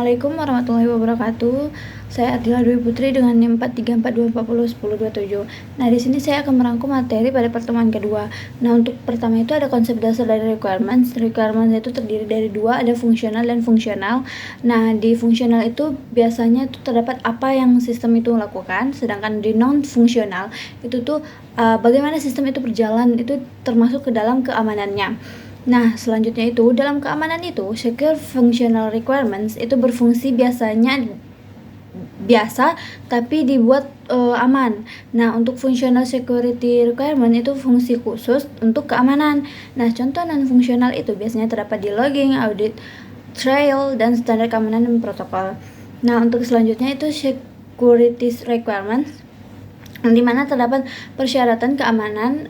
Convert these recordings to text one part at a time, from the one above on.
Assalamualaikum warahmatullahi wabarakatuh. Saya Adila Dwi Putri dengan NIM 434201027. Nah, di sini saya akan merangkum materi pada pertemuan kedua. Nah, untuk pertama itu ada konsep dasar dari requirements. Requirements itu terdiri dari dua, ada fungsional dan fungsional. Nah, di fungsional itu biasanya itu terdapat apa yang sistem itu lakukan, sedangkan di non fungsional itu tuh bagaimana sistem itu berjalan, itu termasuk ke dalam keamanannya. Nah, selanjutnya itu dalam keamanan itu secure functional requirements itu berfungsi biasanya biasa tapi dibuat aman. Nah, untuk functional security requirement itu fungsi khusus untuk keamanan. Nah, contoh non fungsional itu biasanya terdapat di logging, audit, trail, dan standar keamanan dan protokol. Nah, untuk selanjutnya itu security requirements di mana terdapat persyaratan keamanan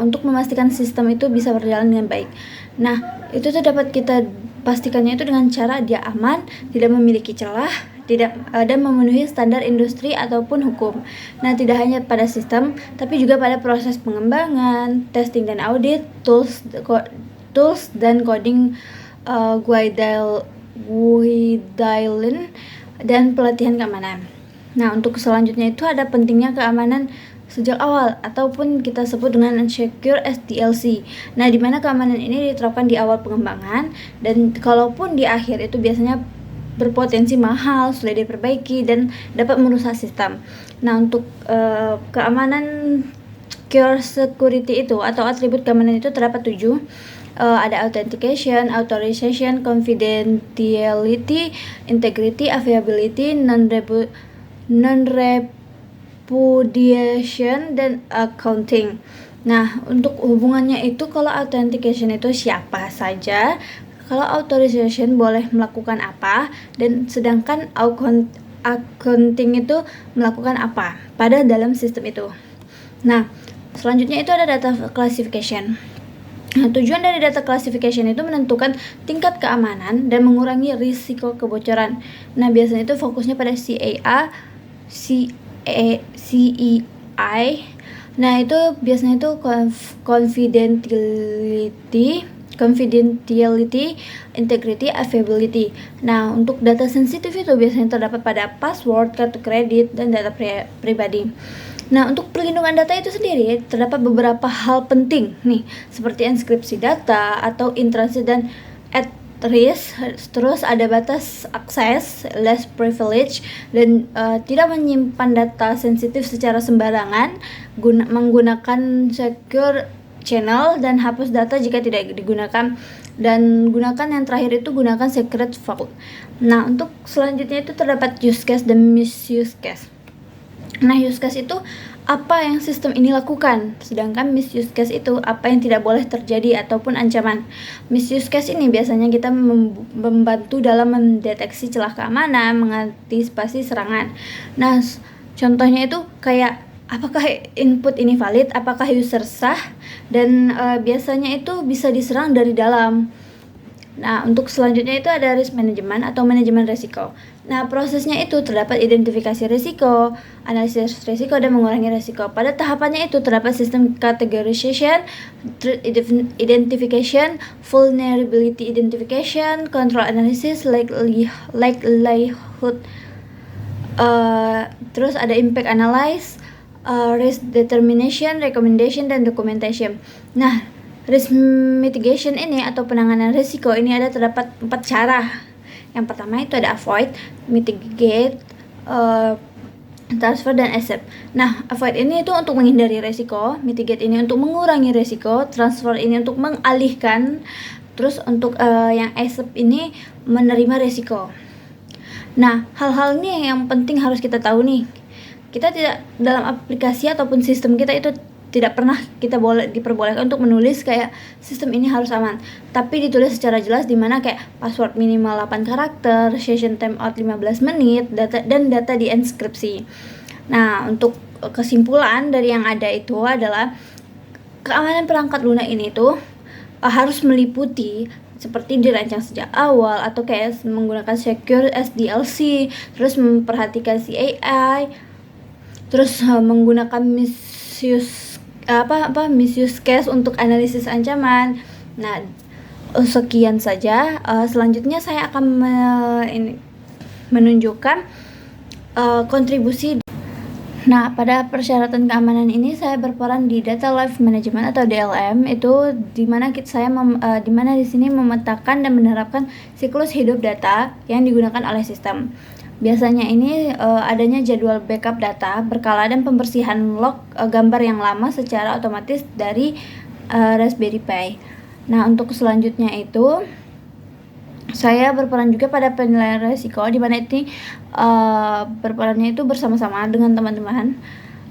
untuk memastikan sistem itu bisa berjalan dengan baik. Nah, itu tuh dapat kita pastikannya itu dengan cara dia aman, tidak memiliki celah, tidak dan memenuhi standar industri ataupun hukum. Nah, tidak hanya pada sistem, tapi juga pada proses pengembangan, testing dan audit, tools dan coding, guideline dan pelatihan keamanan. Nah, untuk selanjutnya itu ada pentingnya keamanan sejak awal ataupun kita sebut dengan secure SDLC. Nah, di mana keamanan ini diterapkan di awal pengembangan dan kalaupun di akhir itu biasanya berpotensi mahal, sulit diperbaiki dan dapat merusak sistem. Nah, untuk keamanan secure security itu atau atribut keamanan itu terdapat 7. Ada authentication, authorization, confidentiality, integrity, availability, non-repudiation, dan accounting. Nah, untuk hubungannya itu kalau authentication itu siapa saja, kalau authorization boleh melakukan apa, dan sedangkan accounting itu melakukan apa pada dalam sistem itu. Nah, selanjutnya itu ada data classification. Nah, tujuan dari data classification itu menentukan tingkat keamanan dan mengurangi risiko kebocoran. Nah, biasanya itu fokusnya pada CEI. Nah, itu biasanya itu confidentiality, integrity, availability. Nah, untuk data sensitif itu biasanya terdapat pada password, kartu kredit, dan data pribadi. Nah, untuk perlindungan data itu sendiri terdapat beberapa hal penting nih, seperti enkripsi data atau in transit dan at risk. Terus ada batas akses, less privilege, dan tidak menyimpan data sensitif secara sembarangan, menggunakan secure channel, dan hapus data jika tidak digunakan, dan gunakan yang terakhir itu gunakan secret vault. Nah, untuk selanjutnya itu terdapat use case dan misuse case. Nah, use case itu apa yang sistem ini lakukan, sedangkan misuse case itu apa yang tidak boleh terjadi ataupun ancaman. Misuse case ini biasanya kita membantu dalam mendeteksi celah keamanan, mengantisipasi serangan. Nah, contohnya itu kayak apakah input ini valid, apakah user sah, dan biasanya itu bisa diserang dari dalam. Nah, untuk selanjutnya itu ada risk management atau manajemen risiko. Nah, prosesnya itu terdapat identifikasi risiko, analisis risiko, dan mengurangi risiko. Pada tahapannya itu terdapat sistem categorization, identification, vulnerability identification, control analysis, likelihood, terus ada impact analysis, risk determination, recommendation, dan documentation. Nah, risk mitigation ini atau penanganan risiko ini terdapat 4 cara. Yang pertama itu ada avoid, mitigate, transfer, dan accept. Nah, avoid ini itu untuk menghindari risiko, mitigate ini untuk mengurangi risiko, transfer ini untuk mengalihkan, terus untuk yang accept ini menerima risiko. Nah, hal-hal ini yang penting harus kita tahu nih. Kita tidak dalam aplikasi ataupun sistem kita itu tidak pernah kita diperbolehkan untuk menulis kayak sistem ini harus aman, tapi ditulis secara jelas di mana kayak password minimal 8 karakter, session timeout 15 menit, data dienkripsi. Nah, untuk kesimpulan dari yang ada itu adalah keamanan perangkat lunak ini tuh harus meliputi seperti dirancang sejak awal atau kayak menggunakan secure SDLC, terus memperhatikan CAI, terus menggunakan misuse case untuk analisis ancaman. Nah, sekian saja. Selanjutnya saya akan menunjukkan kontribusi. Nah, pada persyaratan keamanan ini saya berperan di Data Life Management atau DLM, itu di mana di sini memetakan dan menerapkan siklus hidup data yang digunakan oleh sistem. Biasanya ini adanya jadwal backup data berkala dan pembersihan log gambar yang lama secara otomatis dari Raspberry Pi. Nah, untuk selanjutnya itu saya berperan juga pada penilaian risiko, di mana ini berperannya itu bersama-sama dengan teman-teman.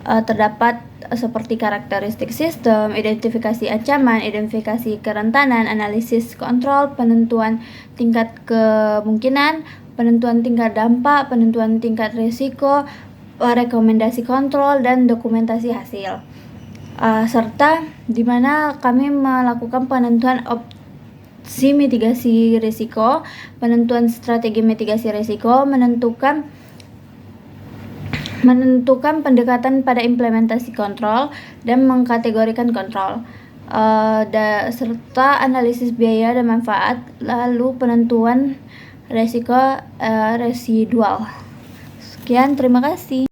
Terdapat seperti karakteristik sistem, identifikasi ancaman, identifikasi kerentanan, analisis kontrol, penentuan tingkat kemungkinan, penentuan tingkat dampak, penentuan tingkat risiko, rekomendasi kontrol, dan dokumentasi hasil. Serta di mana kami melakukan penentuan opsi mitigasi risiko, penentuan strategi mitigasi risiko, menentukan pendekatan pada implementasi kontrol, dan mengkategorikan kontrol, serta analisis biaya dan manfaat, lalu penentuan risiko residual. Sekian, terima kasih.